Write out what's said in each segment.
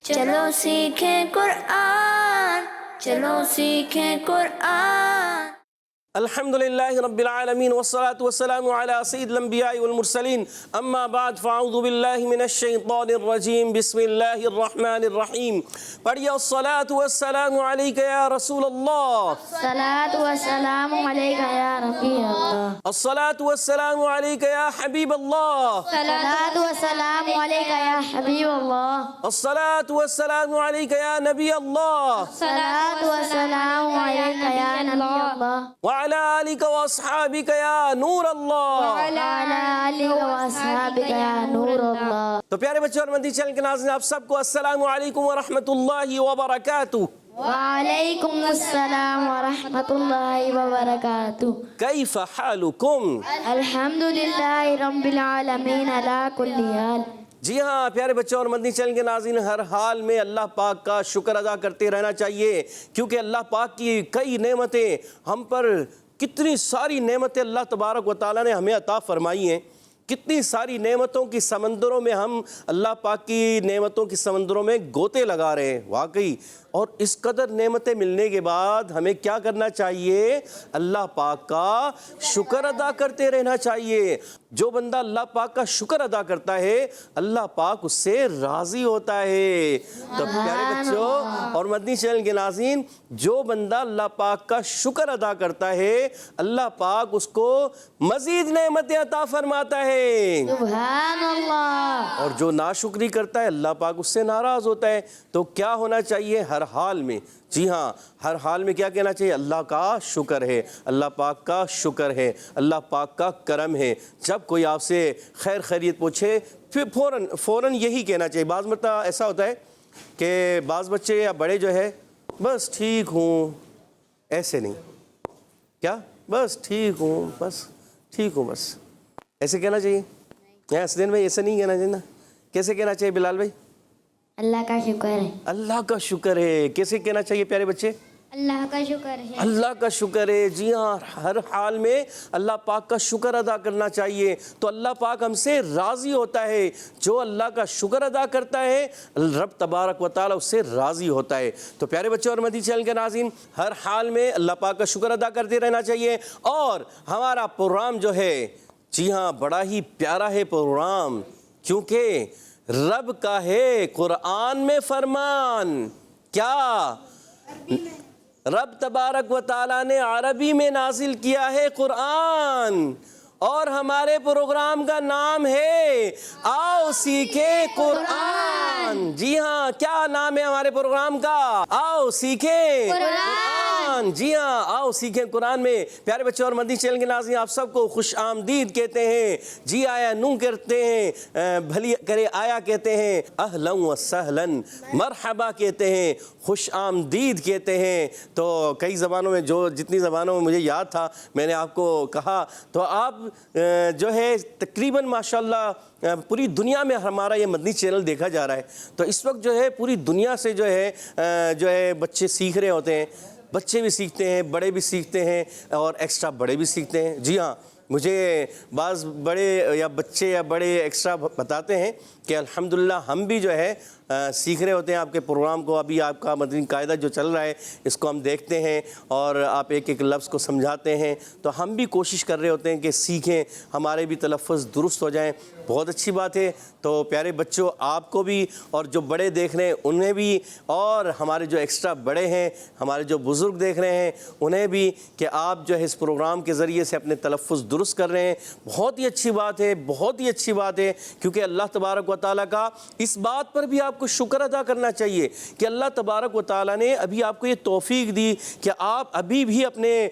چلو سیکھیں قرآن، چلو سیکھیں قرآن۔ الحمدللہ رب العالمین والصلاة والسلام علی سید الانبیاء والمرسلین، اما بعد فاعوذ باللہ من الشیطان الرجیم، بسم اللہ الرحمن الرحیم۔ پڑھیے الصلاة والسلام علیکہ یا رسول اللہ، الصلاة والسلام علیکہ یا رفیع اللہ، الصلاة والسلام علیکہ یا حبیب اللہ، الصلاة والسلام علیکہ یا حبیب اللہ، الصلاة والسلام علیکہ یا نبی اللہ، الصلاة والسلام علیکہ یا نبی اللہ، وعلی آلک واصحابک یا نور اللہ۔ وعلی آلہ واصحابہ یا نور اللہ۔ تو پیارے بچوں اور مدنی چینل کے ناظرین، آپ سب کو السلام علیکم ورحمۃ اللہ وبرکاتہ۔ وعلیکم السلام ورحمۃ اللہ وبرکاتہ۔ کیف حالکم؟ الحمدللہ رب العالمین علی کل حال۔ جی ہاں پیارے بچوں اور مدنی چینل کے ناظرین، ہر حال میں اللہ پاک کا شکر ادا کرتے رہنا چاہیے، کیونکہ اللہ پاک کی کئی نعمتیں ہم پر، کتنی ساری نعمتیں اللہ تبارک و تعالیٰ نے ہمیں عطا فرمائی ہیں، کتنی ساری نعمتوں کی سمندروں میں ہم اللہ پاک کی نعمتوں کی سمندروں میں گوتے لگا رہے ہیں واقعی۔ اور اس قدر نعمتیں ملنے کے بعد ہمیں کیا کرنا چاہیے؟ اللہ پاک کا شکر ادا کرتے رہنا چاہیے۔ جو بندہ اللہ پاک کا شکر ادا کرتا ہے، اللہ پاک اس سے راضی ہوتا ہے۔ تو پیارے بچوں اور مدنی چینل کے ناظرین، جو بندہ اللہ پاک کا شکر ادا کرتا ہے، اللہ پاک اس کو مزید نعمتیں عطا فرماتا ہے۔ سبحان اللہ۔ اور جو ناشکری کرتا ہے، اللہ پاک اس سے ناراض ہوتا ہے۔ تو کیا ہونا چاہیے ہر حال میں؟ جی ہاں، ہر حال میں کیا کہنا چاہیے؟ اللہ کا شکر ہے، اللہ پاک کا شکر ہے، اللہ پاک کا کرم ہے۔ جب کوئی آپ سے خیر خیریت پوچھے، پھر فوراً یہی کہنا چاہیے۔ بعض مرتبہ ایسا ہوتا ہے کہ بعض بچے یا بڑے جو ہے، بس ٹھیک ہوں، ایسے نہیں، کیا بس ٹھیک ہوں، بس ٹھیک ہوں، بس ایسے کہنا چاہیے؟ حسنین بھائی ایسے نہیں کہنا چاہیے نا؟ کیسے کہنا چاہیے بلال بھائی؟ اللہ کا شکر ہے۔ اللہ کا شکر ہے۔ کیسے کہنا چاہیے پیارے بچے؟ اللہ کا شکر ہے۔ اللہ کا شکر ہے۔ جی ہاں، ہر حال میں اللہ پاک کا شکر ادا کرنا چاہیے، تو اللہ پاک ہم سے راضی ہوتا ہے۔ جو اللہ کا شکر ادا کرتا ہے، رب تبارک و تعالیٰ اس سے راضی ہوتا ہے۔ تو پیارے بچوں اور مدنی چینل کے ناظرین، ہر حال میں اللہ پاک کا شکر ادا کرتے رہنا چاہیے۔ اور ہمارا پروگرام جو ہے، جی ہاں، بڑا ہی پیارا ہے پروگرام، کیونکہ رب کا ہے قرآن میں فرمان۔ کیا؟ رب تبارک و تعالیٰ نے عربی میں نازل کیا ہے قرآن، اور ہمارے پروگرام کا نام ہے آؤ سیکھیں قرآن۔ جی ہاں، کیا نام ہے ہمارے پروگرام کا؟ آؤ سیکھیں قرآن۔ جی ہاں، آؤ سیکھیں قرآن میں پیارے بچوں اور مدنی چینل کے ناظرین، آپ سب کو خوش آمدید کہتے ہیں۔ جی آیا نو کرتے ہیں، بھلی کرے آیا کہتے ہیں، اہلا و سہلا مرحبا کہتے ہیں، خوش آمدید کہتے ہیں۔ تو کئی زبانوں میں، جو جتنی زبانوں میں مجھے یاد تھا میں نے آپ کو کہا۔ تو آپ جو ہے تقریباً ماشاءاللہ پوری دنیا میں ہمارا یہ مدنی چینل دیکھا جا رہا ہے۔ تو اس وقت جو ہے پوری دنیا سے جو ہے بچے سیکھ رہے ہوتے ہیں، بچے بھی سیکھتے ہیں، بڑے بھی سیکھتے ہیں، اور ایکسٹرا بڑے بھی سیکھتے ہیں۔ جی ہاں، مجھے بعض بڑے یا بچے یا بڑے ایکسٹرا بتاتے ہیں کہ الحمدللہ ہم بھی جو ہے سیکھ رہے ہوتے ہیں آپ کے پروگرام کو۔ ابھی آپ کا مدنی قاعدہ جو چل رہا ہے، اس کو ہم دیکھتے ہیں، اور آپ ایک ایک لفظ کو سمجھاتے ہیں، تو ہم بھی کوشش کر رہے ہوتے ہیں کہ سیکھیں، ہمارے بھی تلفظ درست ہو جائیں۔ بہت اچھی بات ہے۔ تو پیارے بچوں، آپ کو بھی، اور جو بڑے دیکھ رہے ہیں انہیں بھی، اور ہمارے جو ایکسٹرا بڑے ہیں، ہمارے جو بزرگ دیکھ رہے ہیں انہیں بھی، کہ آپ جو ہے اس پروگرام کے ذریعے سے اپنے تلفظ درست کر رہے ہیں۔ بہت ہی اچھی بات ہے، بہت ہی اچھی بات ہے، کیونکہ اللہ تبارک و تعالیٰ کا اس بات پر بھی آپ کو شکر ادا کرنا چاہیے کہ اللہ تبارک و تعالیٰ نے ابھی آپ کو یہ توفیق دی کہ آپ ابھی بھی اپنے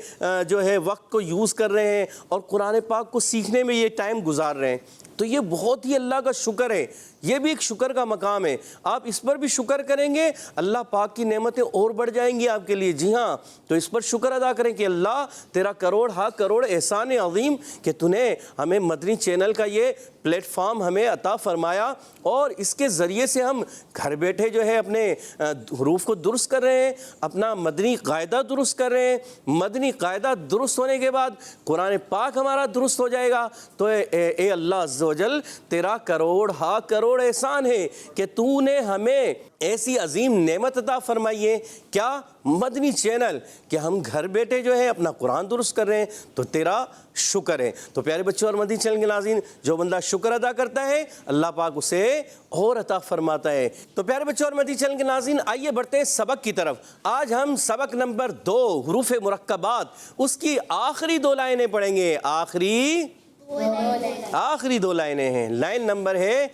جو ہے وقت کو یوز کر رہے ہیں، اور قرآن پاک کو سیکھنے میں یہ ٹائم گزار رہے ہیں۔ تو یہ بہت ہی اللہ کا شکر ہے، یہ بھی ایک شکر کا مقام ہے۔ آپ اس پر بھی شکر کریں گے، اللہ پاک کی نعمتیں اور بڑھ جائیں گی آپ کے لیے۔ جی ہاں، تو اس پر شکر ادا کریں کہ اللہ تیرا کروڑ ہا کروڑ احسان عظیم کہ تو نے ہمیں مدنی چینل کا یہ پلیٹ فارم ہمیں عطا فرمایا، اور اس کے ذریعے سے ہم گھر بیٹھے جو ہے اپنے حروف کو درست کر رہے ہیں، اپنا مدنی قاعدہ درست کر رہے ہیں۔ مدنی قاعدہ درست ہونے کے بعد قرآن پاک ہمارا درست ہو جائے گا۔ تو اے اللہ عز عز و جل تیرا کروڑ ہا کروڑ احسان ہے کہ تو نے ہمیں ایسی عظیم نعمت عطا فرمائی ہے. کیا؟ مدنی چینل، کہ ہم گھر بیٹھے جو ہے اپنا قرآن درست کر رہے ہیں، تو تیرا شکر ہے. تو پیارے بچوں اور مدنی چینل کے ناظرین، جو بندہ شکر ادا کرتا ہے اللہ پاک اسے اور عطا فرماتا ہے. تو پیارے بچوں اور مدنی چینل کے ناظرین، آئیے بڑھتے ہیں سبق کی طرف. آج ہم سبق نمبر 2 حروف مرکبات، اس کی آخری 2 لائنیں پڑھیں گے. آخری 2 لائنیں ہیں. لائن نمبر ہے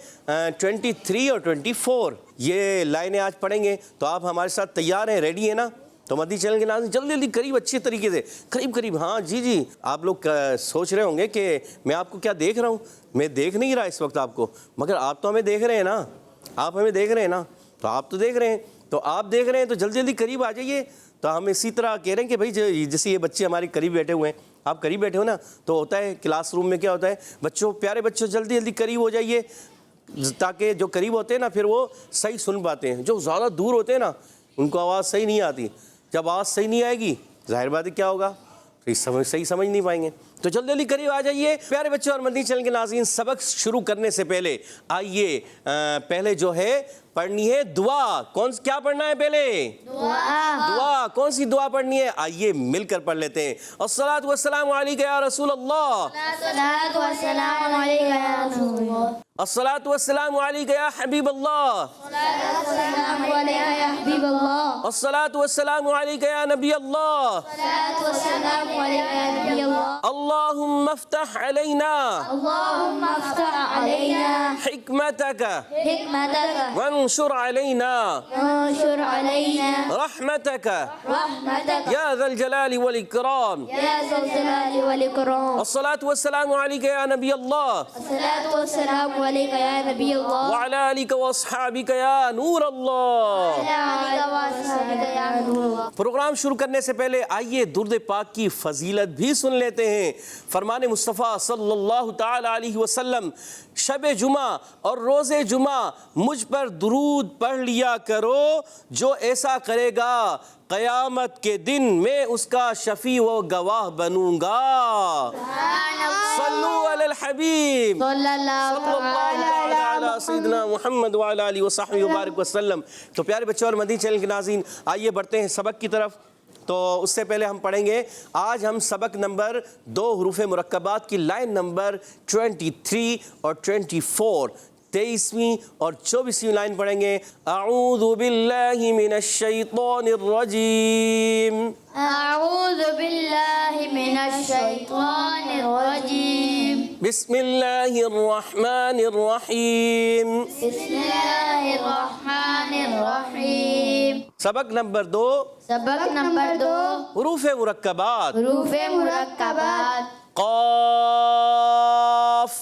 23 اور 24. یہ لائنیں آج پڑھیں گے. تو آپ ہمارے ساتھ تیار ہیں، ریڈی ہیں نا؟ تو مدنی چینل کے ناظرین جلدی جلدی قریب، اچھے طریقے سے قریب. ہاں جی آپ لوگ سوچ رہے ہوں گے کہ میں آپ کو کیا دیکھ رہا ہوں. میں دیکھ نہیں رہا اس وقت آپ کو، مگر آپ تو ہمیں دیکھ رہے ہیں نا. آپ ہمیں دیکھ رہے ہیں نا، تو آپ تو دیکھ رہے ہیں. تو آپ دیکھ رہے ہیں تو جلدی جلدی قریب آ جائیے. تو ہم اسی طرح کہہ رہے ہیں کہ بھائی جیسے یہ بچے ہمارے قریب بیٹھے ہوئے ہیں، آپ قریب بیٹھے ہو نا، تو ہوتا ہے کلاس روم میں کیا ہوتا ہے، بچوں، پیارے بچوں جلدی جلدی قریب ہو جائیے، تاکہ جو قریب ہوتے ہیں نا پھر وہ صحیح سن پاتے ہیں. جو زیادہ دور ہوتے ہیں نا ان کو آواز صحیح نہیں آتی. جب آواز صحیح نہیں آئے گی ظاہر بات ہے کیا ہوگا، صحیح سمجھ نہیں پائیں گے. تو جلدی جلدی قریب آ جائیے. پیارے بچوں اور مدنی چینل کے ناظرین، سبق شروع کرنے سے پہلے آئیے پہلے جو ہے پڑھنی ہے دعا. کیا پڑھنا ہے پہلے؟ دعا. کون سی دعا پڑھنی ہے؟ آئیے مل کر پڑھ لیتے ہیں. الصلاۃ والسلام علیک یا رسول اللہ. الصلاۃ والسلام علیک یا رسول اللہ. الصلاۃ والسلام علیک یا حبیب اللہ. السلام علیکم یا حبیب اللہ. الصلاۃ والسلام علیک یا نبی اللہ. السلام علیکم یا نبی اللہ. اللہم افتح علینا اللہم افتح علینا حکمتک حکمتک وانشر علینا وانشر علینا رحمتک رحمتک یا ذا الجلال والاکرام. یا ذا الجلال والاکرام. الصلاۃ والسلام علیک یا نبی اللہ الصلاۃ والسلام علیک یا نبی اللہ. وعلی آلک واصحابک یا نور اللہ. پروگرام شروع کرنے سے پہلے آئیے درود پاک کی فضیلت بھی سن لیتے ہیں. فرمان مصطفیٰ صلی اللہ تعالی علیہ وسلم، شب جمعہ اور روز جمعہ مجھ پر درود پڑھ لیا کرو، جو ایسا کرے گا قیامت کے دن میں اس کا شفیع و گواہ بنوں گا. صلو علی الحبیب صلی اللہ علی سیدنا محمد وعلی آلہ وصحبہ وبارک وسلم. تو پیارے بچوں اور مدنی چینل کے ناظرین، آئیے بڑھتے ہیں سبق کی طرف. تو اس سے پہلے ہم پڑھیں گے آج ہم سبق نمبر 2 حروف مرکبات کی لائن نمبر 23 اور 24، 23ویں اور 24ویں لائن پڑھیں گے. اعوذ باللہ من الشیطان الرجیم. اعوذ باللہ من الشیطان الرجیم. بسم اللہ الرحمن الرحیم. بسم اللہ الرحمن الرحیم. سبق نمبر 2 سبق نمبر 2 حروف مرکبات. حروف مرکبات. قاف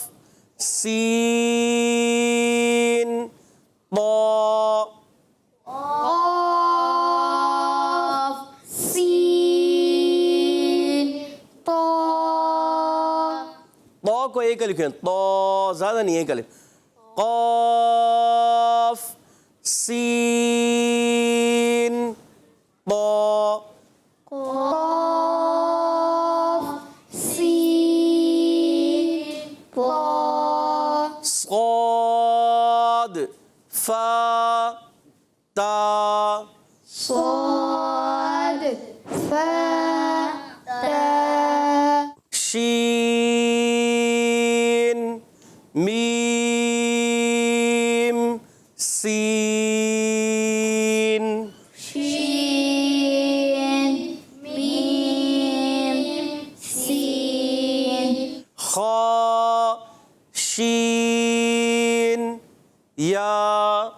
سین طا. قاف سین طا. طا کو ایک الف ہے، طا زیادہ نہیں، ایک الف. قاف سین طا. قاف سین طا. صاد فا تا. صاد فا تا. شین میم سین. شین میم سین. خا شین یا.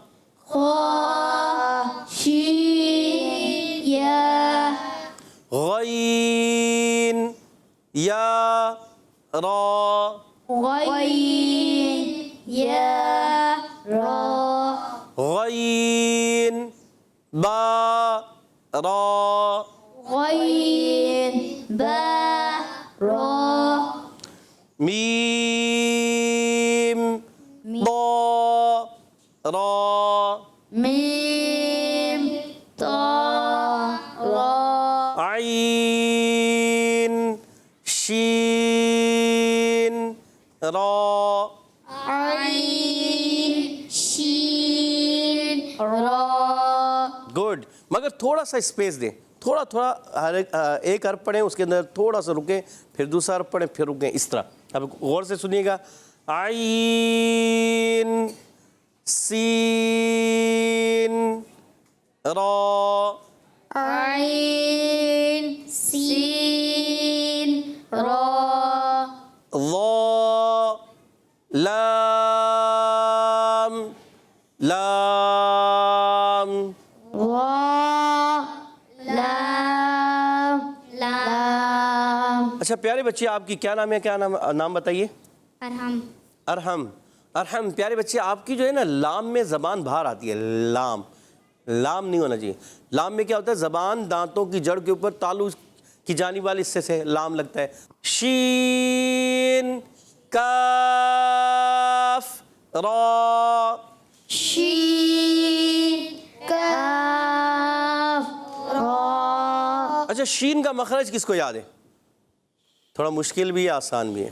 خا شین یا. غین یا را. غین یا را. غین با را. غین با را. میم با را. میم تا را. عین شین را. گڈ، مگر تھوڑا سا اسپیس دیں، تھوڑا تھوڑا، ہر ایک حرف پڑھیں اس کے اندر تھوڑا سا رکیں، پھر دوسرا حرف پڑھیں پھر رکیں، اس طرح۔ اب غور سے سنیے گا، عین سین را، عین سین را، ضا لام لام، وا لام لام۔ اچھا پیارے بچے، آپ کی کیا نام ہے؟ کیا نام بتائیے؟ ارحم، ارحم۔ ارحم پیارے بچے، آپ کی جو ہے نا لام میں زبان باہر آتی ہے، لام لام نہیں ہونا چاہیے۔ لام میں کیا ہوتا ہے؟ زبان دانتوں کی جڑ کے اوپر تالو کی جانب والے حصے سے لام لگتا ہے۔ شین کاف را، شین کاف را۔ اچھا شین کا مخرج کس کو یاد ہے؟ تھوڑا مشکل بھی ہے آسان بھی ہے۔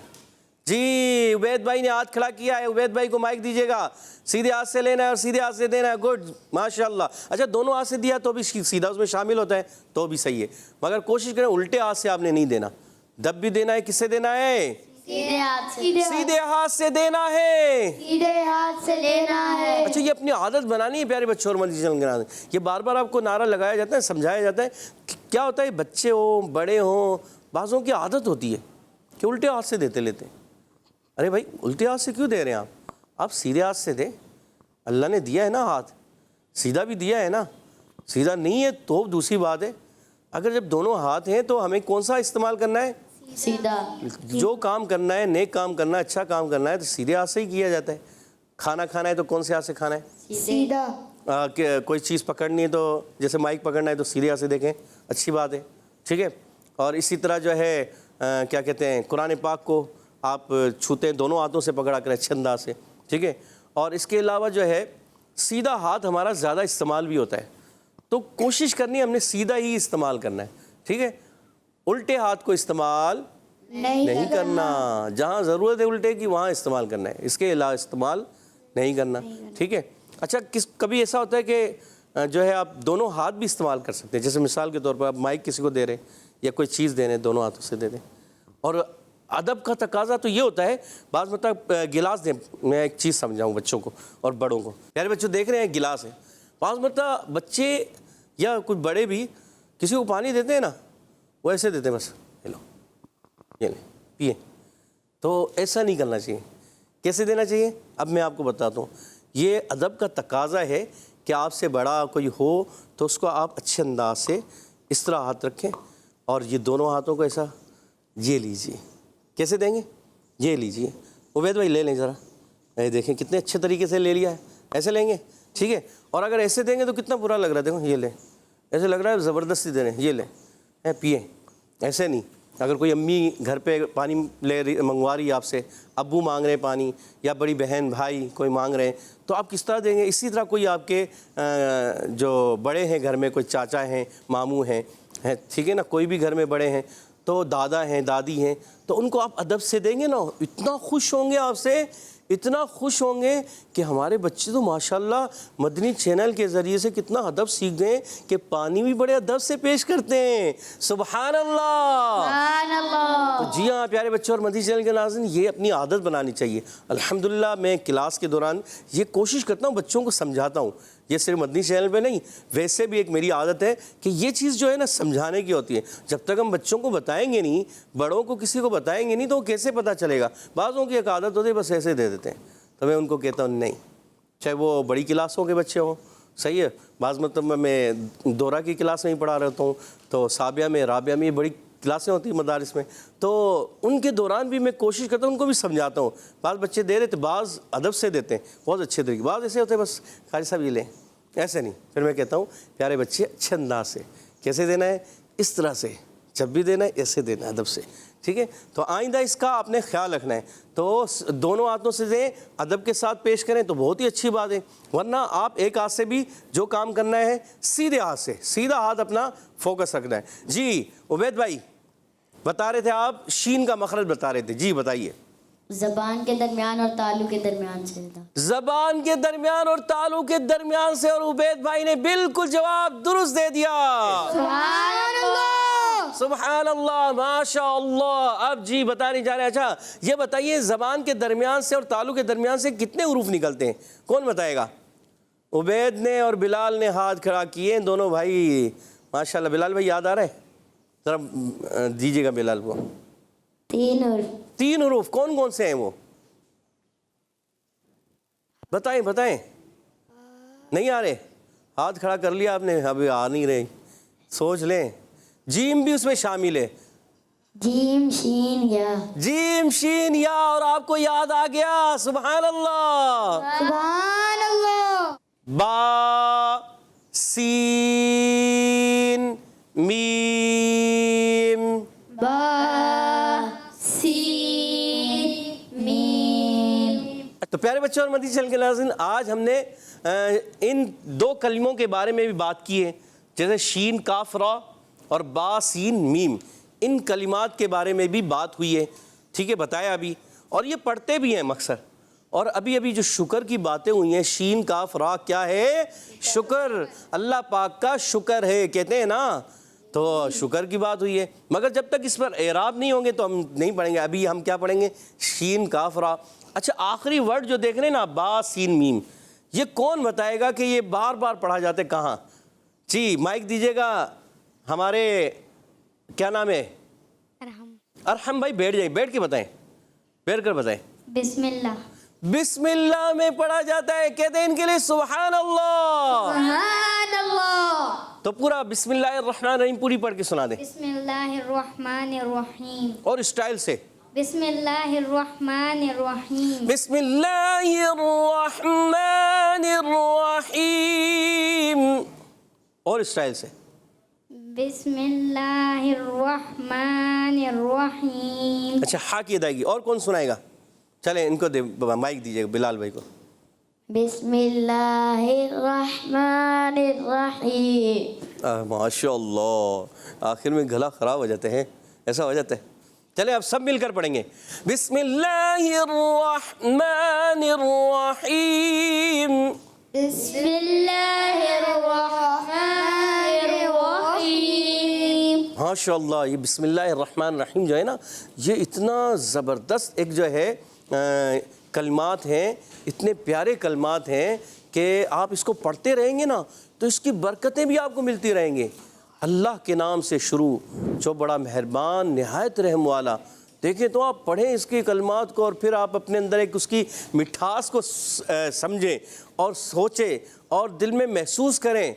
جی عبید بھائی نے ہاتھ کھڑا کیا ہے، عبید بھائی کو مائک دیجیے گا، سیدھے ہاتھ سے لینا ہے اور سیدھے ہاتھ سے دینا ہے، گڈ ماشاءاللہ۔ اچھا دونوں ہاتھ سے دیا تو بھی سیدھا اس میں شامل ہوتا ہے تو بھی صحیح ہے، مگر کوشش کریں الٹے ہاتھ سے آپ نے نہیں دینا، جب بھی دینا ہے کس سے دینا ہے؟ سیدھے ہاتھ سے، سیدھے ہاتھ سے دینا ہے، سیدھے ہاتھ سے لینا ہے۔ اچھا یہ اپنی عادت بنانی ہے پیارے بچوں اور مدنی چینل کے ناظرین، یہ بار بار آپ کو نعرہ لگایا جاتا ہے، سمجھایا جاتا ہے۔ کیا ہوتا ہے بچے ہوں بڑے ہوں، بعضوں کی عادت ہوتی ہے کہ الٹے ہاتھ سے دیتے لیتے ہیں۔ ارے بھائی الٹے ہاتھ سے کیوں دے رہے ہیں آپ سیدھے ہاتھ سے دیں، اللہ نے دیا ہے نا ہاتھ، سیدھا بھی دیا ہے نا، سیدھا نہیں ہے تو دوسری بات ہے، اگر جب دونوں ہاتھ ہیں تو ہمیں کون سا استعمال کرنا ہے؟ سیدھا۔ جو کام کرنا ہے، نیک کام کرنا ہے، اچھا کام کرنا ہے تو سیدھے ہاتھ سے ہی کیا جاتا ہے۔ کھانا کھانا ہے تو کون سے ہاتھ سے کھانا ہے؟ سیدھا۔ کہ کوئی چیز پکڑنی ہے تو جیسے مائک پکڑنا ہے تو سیدھے ہاتھ سے دیکھیں، اچھی بات ہے، ٹھیک ہے۔ اور اسی طرح جو ہے کیا کہتے ہیں، قرآن پاک کو آپ چھوتے ہیں دونوں ہاتھوں سے پکڑا کریں اچھے انداز سے، ٹھیک ہے۔ اور اس کے علاوہ جو ہے سیدھا ہاتھ ہمارا زیادہ استعمال بھی ہوتا ہے، تو کوشش کرنی ہے ہم نے سیدھا ہی استعمال کرنا ہے، ٹھیک ہے۔ الٹے ہاتھ کو استعمال نہیں کرنا، جہاں ضرورت ہے الٹے کی وہاں استعمال کرنا ہے، اس کے علاوہ استعمال نہیں کرنا، ٹھیک ہے۔ اچھا کبھی ایسا ہوتا ہے کہ جو ہے آپ دونوں ہاتھ بھی استعمال کر سکتے ہیں، جیسے مثال کے طور پر آپ مائک کسی کو دے رہے ہیں یا کوئی چیز دے رہے ہیں، دونوں ہاتھوں سے دے دیں۔ اور ادب کا تقاضا تو یہ ہوتا ہے، بعض مطلب گلاس دیں، میں ایک چیز سمجھاؤں بچوں کو اور بڑوں کو، پیارے بچوں دیکھ رہے ہیں گلاس ہے، بعض مطلب بچے یا کچھ بڑے بھی کسی کو پانی دیتے ہیں نا، وہ ایسے دیتے ہیں بس، یہ لو یہ لیں پیے، تو ایسا نہیں کرنا چاہیے۔ کیسے دینا چاہیے؟ اب میں آپ کو بتاتا ہوں، یہ ادب کا تقاضا ہے کہ آپ سے بڑا کوئی ہو تو اس کو آپ اچھے انداز سے اس طرح ہاتھ رکھیں اور یہ دونوں ہاتھوں کو ایسا یہ لیجیے۔ کیسے دیں گے؟ یہ لیجیے، عبید بھائی لے لیں ذرا، یہ دیکھیں کتنے اچھے طریقے سے لے لیا ہے، ایسے لیں گے، ٹھیک ہے۔ اور اگر ایسے دیں گے تو کتنا برا لگ رہا ہے، دیکھو یہ لیں، ایسے لگ رہا ہے زبردستی دے رہے ہیں، یہ لیں پیئیں، ایسے نہیں۔ اگر کوئی امی گھر پہ پانی منگوا رہی ہے آپ سے، ابو مانگ رہے ہیں پانی یا بڑی بہن بھائی کوئی مانگ رہے ہیں تو آپ کس طرح دیں گے؟ اسی طرح کوئی آپ کے جو بڑے ہیں گھر میں، کوئی چاچا ہیں، ماموں ہیں، ٹھیک ہے نا، کوئی بھی گھر میں بڑے ہیں تو دادا ہیں، دادی ہیں، تو ان کو آپ ادب سے دیں گے نا، اتنا خوش ہوں گے آپ سے، اتنا خوش ہوں گے کہ ہمارے بچے تو ماشاءاللہ مدنی چینل کے ذریعے سے کتنا ادب سیکھ گئے کہ پانی بھی بڑے ادب سے پیش کرتے ہیں، سبحان اللہ، سبحان اللہ۔ تو جی ہاں پیارے بچوں اور مدنی چینل کے ناظرین، یہ اپنی عادت بنانی چاہیے۔ الحمدللہ میں کلاس کے دوران یہ کوشش کرتا ہوں، بچوں کو سمجھاتا ہوں، یہ صرف مدنی چینل پہ نہیں، ویسے بھی ایک میری عادت ہے کہ یہ چیز جو ہے نا سمجھانے کی ہوتی ہے۔ جب تک ہم بچوں کو بتائیں گے نہیں، بڑوں کو کسی کو بتائیں گے نہیں تو وہ کیسے پتہ چلے گا؟ بعضوں کی ایک عادت ہوتی ہے بس ایسے دے دیتے ہیں، تو میں ان کو کہتا ہوں نہیں، چاہے وہ بڑی کلاسوں کے بچے ہوں، صحیح ہے، بعض مطلب میں دورہ کی کلاس میں ہی پڑھا رہتا ہوں تو سابعہ میں، رابعہ میں، یہ بڑی کلاسیں ہوتی ہیں مدارس میں، تو ان کے دوران بھی میں کوشش کرتا ہوں ان کو بھی سمجھاتا ہوں۔ بعض بچے دے رہے تھے، بعض ادب سے دیتے ہیں بہت اچھے طریقے، بعض ایسے ہوتے ہیں بس قاری صاحب یہ لیں، ایسے نہیں۔ پھر میں کہتا ہوں پیارے بچے اچھے انداز سے، کیسے دینا ہے؟ اس طرح سے، جب بھی دینا ہے ایسے دینا ہے ادب سے، ٹھیک ہے۔ تو آئندہ اس کا آپ نے خیال رکھنا ہے، تو دونوں ہاتھوں سے دیں، ادب کے ساتھ پیش کریں تو بہت ہی اچھی بات ہے، ورنہ آپ ایک ہاتھ سے بھی جو کام کرنا ہے سیدھے ہاتھ سے، سیدھا ہاتھ اپنا فوکس رکھنا ہے۔ جی عبید بھائی بتا رہے تھے، آپ شین کا مخرج بتا رہے تھے، جی بتائیے۔ زبان کے درمیان اور تالو کے درمیان سے تھا. زبان کے درمیان اور تالو کے درمیان سے. اور عبید بھائی نے بالکل جواب درست دے دیا. سبحان اللہ. سبحان اللہ، ماشاء اللہ. اب جی بتانے جا رہے ہیں. اچھا یہ بتائیے زبان کے درمیان سے اور تالو کے درمیان سے کتنے حروف نکلتے ہیں؟ کون بتائے گا؟ عبید نے اور بلال نے ہاتھ کھڑا کیے، دونوں بھائی ماشاء اللہ. بلال بھائی یاد آ رہا ہے؟ ذرا دیجیے گا بلال کو. 3 اور 3 حروف کون کون سے ہیں وہ؟ بتائیں بتائیں. نہیں آ رہے؟ ہاتھ کھڑا کر لیا آپ نے، ابھی آ نہیں رہے. سوچ لیں. جیم بھی اس میں شامل ہے. جیم شین یا. جیم شین یا. اور آپ کو یاد آ گیا. سبحان اللہ. سبحان اللہ. با سین میم. با سین میم. تو پیارے بچوں اور مدنی چینل کے ناظرین، آج ہم نے ان 2 کلموں کے بارے میں بھی بات کی ہے، جیسے شین کاف را اور با سین میم. ان کلمات کے بارے میں بھی بات ہوئی ہے. ٹھیک ہے، بتایا ابھی. اور یہ پڑھتے بھی ہیں اکثر. اور ابھی جو شکر کی باتیں ہوئی ہیں، شین کاف را کیا ہے؟ شکر. اللہ پاک کا شکر ہے کہتے ہیں نا. تو شکر کی بات ہوئی ہے، مگر جب تک اس پر اعراب نہیں ہوں گے تو ہم نہیں پڑھیں گے. ابھی ہم کیا پڑھیں گے؟ شین کاف را. اچھا آخری ورڈ جو دیکھ رہے ہیں نا، با سین میم، یہ کون بتائے گا کہ یہ بار بار پڑھا جاتا ہے کہاں؟ جی مائک دیجیے گا. ہمارے کیا نام ہے؟ ارحم بھائی. بیٹھ جائیں، بیٹھ کے بتائیں، بیٹھ کر بتائیں. بسم اللہ. بسم اللہ میں پڑھا جاتا ہے. کہتے ہیں ان کے لیے سبحان اللہ. سبحان اللہ. تو پورا بسم اللہ الرحمن الرحیم پوری پڑھ کے سنا دیں. بسم اللہ الرحمن الرحیم. اور اسٹائل سے. بسم اللہ الرحمن الرحیم. بسم اللہ الرحمن الرحیم. اور اسٹائل سے. بسم اللہ الرحمن الرحیم. اچھا ہا کی ادائیگی. اور کون سنائے گا؟ چلیں ان کو دے مائک دیجیے گا بلال بھائی کو. بسم اللہ الرحمن الرحیم. ماشاء اللہ. آخر میں گلا خراب ہو جاتے ہیں، ایسا ہو جاتا ہے. چلیں اب سب مل کر پڑھیں گے. بسم اللہ الرحمن الرحیم. بسم اللہ الرحمن الرحیم. ماشاء اللہ. یہ بسم اللہ الرحمن الرحیم جو ہے نا، یہ اتنا زبردست ایک جو ہے کلمات ہیں، اتنے پیارے کلمات ہیں کہ آپ اس کو پڑھتے رہیں گے نا تو اس کی برکتیں بھی آپ کو ملتی رہیں گے. اللہ کے نام سے شروع، جو بڑا مہربان نہایت رحم والا. دیکھیں تو آپ پڑھیں اس کی کلمات کو اور پھر آپ اپنے اندر ایک اس کی مٹھاس کو سمجھیں اور سوچیں اور دل میں محسوس کریں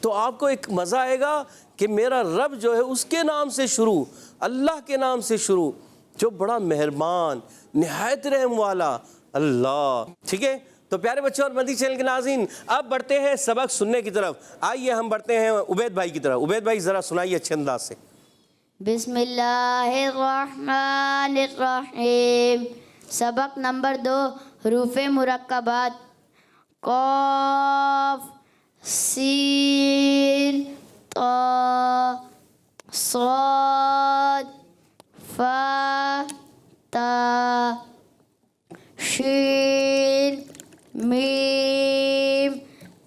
تو آپ کو ایک مزہ آئے گا کہ میرا رب جو ہے اس کے نام سے شروع، اللہ کے نام سے شروع، جو بڑا مہربان نہایت رحم والا اللہ. ٹھیک ہے، تو پیارے بچوں اور مدنی چینل کے ناظرین، اب بڑھتے ہیں سبق سننے کی طرف. آئیے ہم بڑھتے ہیں عبید بھائی کی طرف. عبید بھائی ذرا سنائیے اچھے انداز سے. بسم اللہ الرحمن الرحیم. سبق نمبر 2، حروف مرکبات. قاف سین طا صاد فا تا شین میم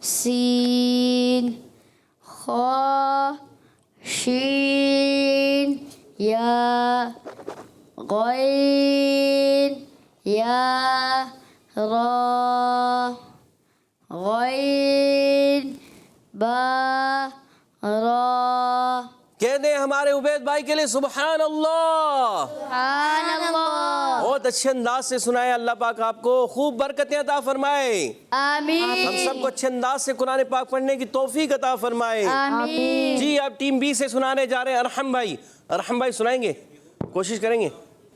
سین خا شین یا غین یا را غین با را. کہتے ہیں ہمارے عبید بھائی کے لیے سبحان اللہ. سبحان اللہ. بہت اچھے انداز سے سنائے. اللہ پاک آپ کو خوب برکتیں عطا فرمائے. آمین. ہم سب کو اچھے انداز سے قرآن پاک پڑھنے کی توفیق عطا فرمائے. آمین. جی اب ٹیم بی سے سنانے جا رہے ہیں ارحم بھائی. ارحم بھائی سنائیں گے؟ کوشش کریں گے.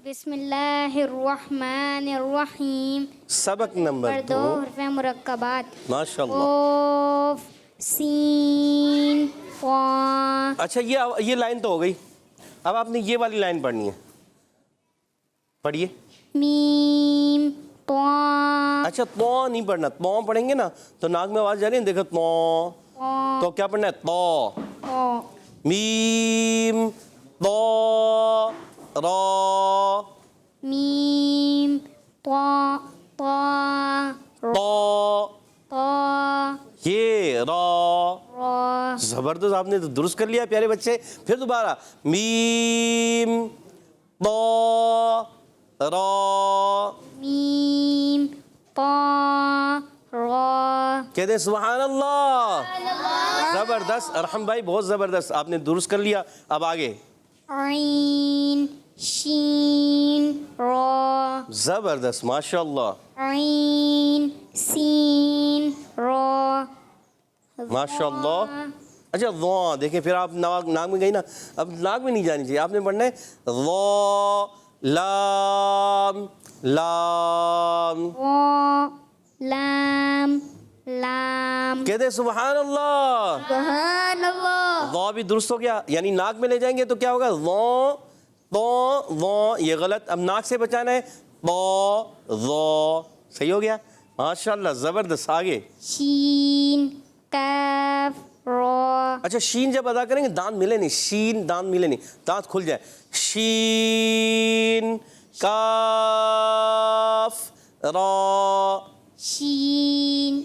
بسم اللہ الرحمن الرحیم. سبق نمبر 2، حروف مرکبات. ماشاء اللہ. قاف سین طا. اچھا یہ لائن تو ہو گئی. اب آپ نے یہ والی لائن پڑھنی ہے. پڑھیے. میم طا. اچھا تو نہیں پڑھنا. تو پڑھیں گے نا تو ناک میں آواز جا رہی ہے. دیکھو تو کیا پڑھنا ہے؟ تو. میم تو را میم طا طا تو، طا یہ را، را زبردست، آپ نے تو درست کر لیا پیارے بچے. پھر دوبارہ میم طا را. میم طا را. کہتے ہیں سبحان اللہ. زبردست ارحم بھائی، بہت زبردست، آپ نے درست کر لیا. اب آگے عین شین را. زبردست ماشاء اللہ عین سین را. ماشاء اللہ. اچھا ضا دیکھیں، پھر آپ ناک میں گئی نا، اب ناک میں نہیں جانی چاہیے، آپ نے پڑھنا ہے ضا لام لام. وا لام لام. کہتے ہیں سبحان اللہ. سبحان اللہ. ضا بھی درست ہو گیا، یعنی ناک میں لے جائیں گے تو کیا ہوگا؟ ضا تو ضا، یہ غلط، اب ناک سے بچانا ہے. تو ضا، صحیح ہو گیا ماشاء اللہ زبردست. آگے شین کاف را. اچھا شین جب ادا کریں گے دانت ملے نہیں، شین دانت ملے نہیں، دانت کھل جائے. شین کاف را. شین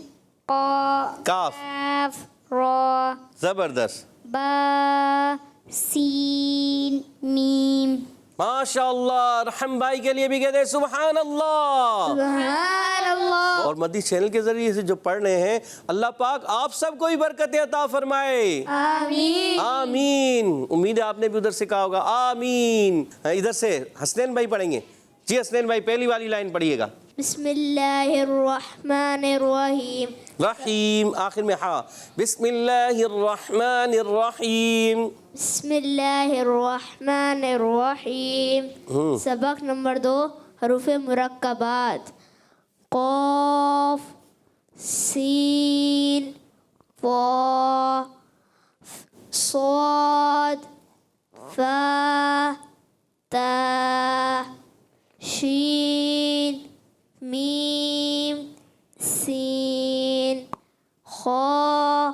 قاف کاف را. زبردست با سین میم. ماشاء اللہ. رحم بھائی کے لیے بھی کہتے ہیں سبحان اللہ. سبحان اللہ. اور مدی چینل کے ذریعے سے جو پڑھ رہے ہیں، اللہ پاک آپ سب کو ہی برکتیں عطا فرمائے. آمین. آمین. امید ہے آپ نے بھی ادھر سے کہا ہوگا آمین. ادھر سے حسنین بھائی پڑھیں گے. جی حسنین بھائی پہلی والی لائن پڑھیے گا. بسم اللہ الرحمن الرحیم. رحیم آخر میں ہاں. بسم اللہ الرحمن الرحیم. بسم اللہ الرحمن الرحیم. سبق نمبر 2 حروف مرکبات. قاف سین طا صاد فا تا شین میم سین خا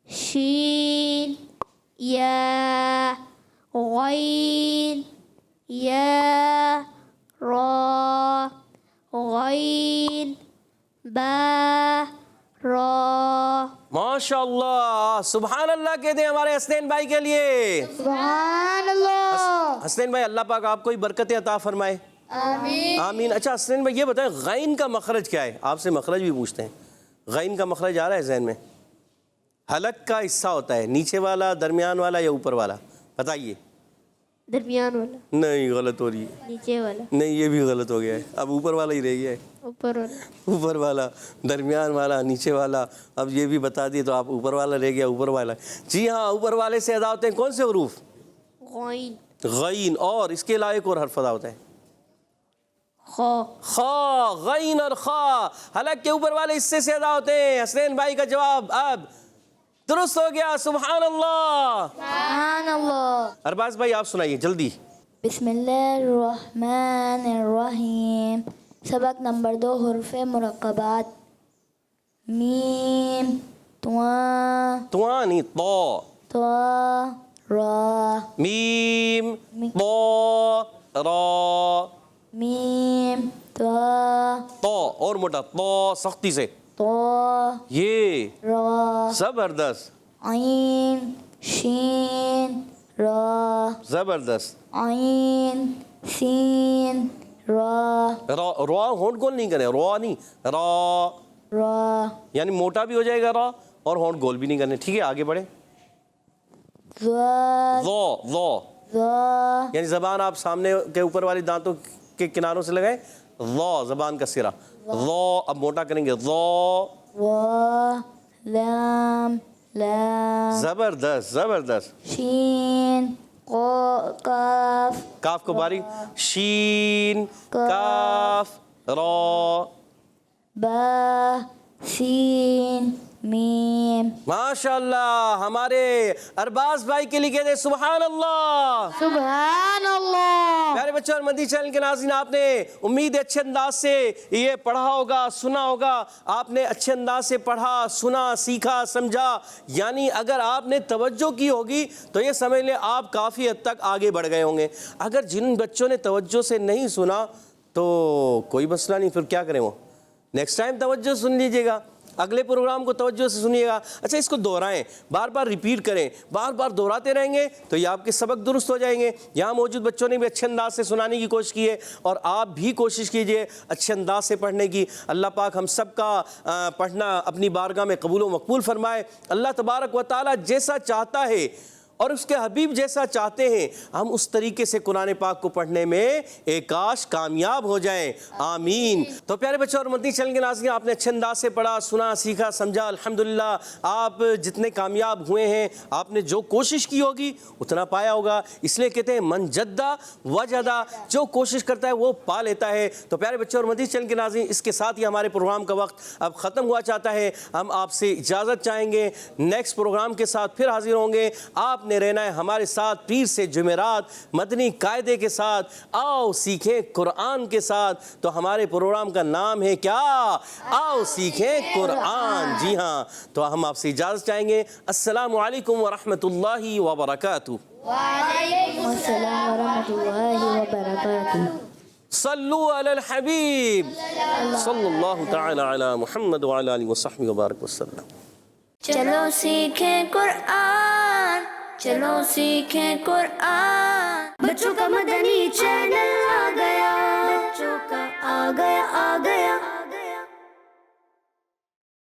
شین یا غین یا را غین با را. ماشاء اللہ سبحان اللہ کہتے ہیں ہمارے حسنین بھائی کے لیے. سبحان اللہ. حسنین بھائی اللہ پاک آپ کو ہی برکتیں عطا فرمائے. آمین. آمین. اچھا حسنین بھائی یہ بتائیں غین کا مخرج کیا ہے؟ آپ سے مخرج بھی پوچھتے ہیں. غین کا مخرج آ رہا ہے ذہن میں؟ حلق کا حصہ ہوتا ہے نیچے والا، درمیان والا یا اوپر والا؟ بتائیے. درمیان والا. نہیں غلط ہو رہی ہے. نیچے والا. نہیں یہ بھی غلط ہو گیا ہے، اب اوپر والا ہی رہ گیا ہے. اوپر والا. اوپر والا، درمیان والا، نیچے والا. اب یہ بھی بتا دیے تو آپ اوپر والا رہ گیا، اوپر والا. جی ہاں اوپر والے سے ادا ہوتے ہیں کون سے حروف؟ غین غین. اور اس کے علاوہ ایک اور حرف ادا ہوتا ہے خا. خا. غین اور خا حلق کے اوپر والے حصے سے ادا ہوتے ہیں. حسنین بھائی کا جواب اب درست ہو گیا. سبحان اللہ. سبحان اللہ. ارباز بھائی آپ سنائیے جلدی. بسم اللہ الرحمن الرحیم. سبق نمبر 2 حروف مرکبات. میم طا تواں نہیں تو. طا را میم طا را. میم طا تو اور موٹا تو سختی سے. طا یہ را زبردست عین شین را زبردست. عین سین را را ہونٹ گول نہیں کرے، را نہیں را، را یعنی موٹا بھی ہو جائے گا را اور ہونٹ گول بھی نہیں کرنے. ٹھیک ہے آگے بڑھیں. ذا ذو ذو ذا یعنی زبان آپ سامنے کے اوپر والی دانتوں کے کناروں سے لگائیں. ذو زبان کا سرا. ذو اب موٹا کریں گے. ذو وا لام لام زبردست زبردست. شین قاف کاف کو باریک. شین کاف را. با سین میم. ماشاء اللہ. ہمارے ارباز بھائی کے لیے کہتے ہیں سبحان اللہ. سبحان اللہ. پیارے بچوں اور مدی چینل کے ناظرین، آپ نے امید ہے اچھے انداز سے یہ پڑھا ہوگا، سنا ہوگا. آپ نے اچھے انداز سے پڑھا، سنا، سیکھا، سمجھا. یعنی اگر آپ نے توجہ کی ہوگی تو یہ سمجھ لیں آپ کافی حد تک آگے بڑھ گئے ہوں گے. اگر جن بچوں نے توجہ سے نہیں سنا تو کوئی مسئلہ نہیں، پھر کیا کریں وہ نیکسٹ ٹائم توجہ سن لیجئے گا، اگلے پروگرام کو توجہ سے سنیے گا. اچھا اس کو دہرائیں، بار بار ریپیٹ کریں، بار بار دہراتے رہیں گے تو یہ آپ کے سبق درست ہو جائیں گے. یہاں موجود بچوں نے بھی اچھے انداز سے سنانے کی کوشش کی ہے اور آپ بھی کوشش کیجئے اچھے انداز سے پڑھنے کی. اللہ پاک ہم سب کا پڑھنا اپنی بارگاہ میں قبول و مقبول فرمائے. اللہ تبارک و تعالی جیسا چاہتا ہے اور اس کے حبیب جیسا چاہتے ہیں ہم اس طریقے سے قرآن پاک کو پڑھنے میں ایک کاش کامیاب ہو جائیں. آمین. تو پیارے بچوں اور مدنی چینل کے ناظرین، آپ نے اچھے انداز سے پڑھا، سنا، سیکھا، سمجھا. الحمدللہ آپ جتنے کامیاب ہوئے ہیں، آپ نے جو کوشش کی ہوگی اتنا پایا ہوگا. اس لیے کہتے ہیں من جدہ وجدہ، جو کوشش کرتا ہے وہ پا لیتا ہے. تو پیارے بچوں اور مدنی چینل کے ناظرین، اس کے ساتھ ہی ہمارے پروگرام کا وقت اب ختم ہوا چاہتا ہے. ہم آپ سے اجازت چاہیں گے، نیکسٹ پروگرام کے ساتھ پھر حاضر ہوں گے. آپ نے رہنا ہے ہمارے ساتھ پیر سے جمعرات مدنی قاعدے کے ساتھ. آؤ سیکھیں قرآن کے ساتھ. تو ہمارے پروگرام کا نام ہے کیا؟ آؤ سیکھیں قرآن. جی ہاں، تو ہم آپ سے اجازت چاہیں گے. السلام علیکم ورحمۃ اللہ وبرکاتہ. وعلیکم السلام ورحمۃ اللہ وبرکاتہ. صلو علی الحبیب صلی اللہ تعالی علی محمد وعلی آلہ وصحبہ وبارک وسلم. چلو سیکھیں قرآن، چلو سیکھیں قرآن. بچوں کا مدنی چینل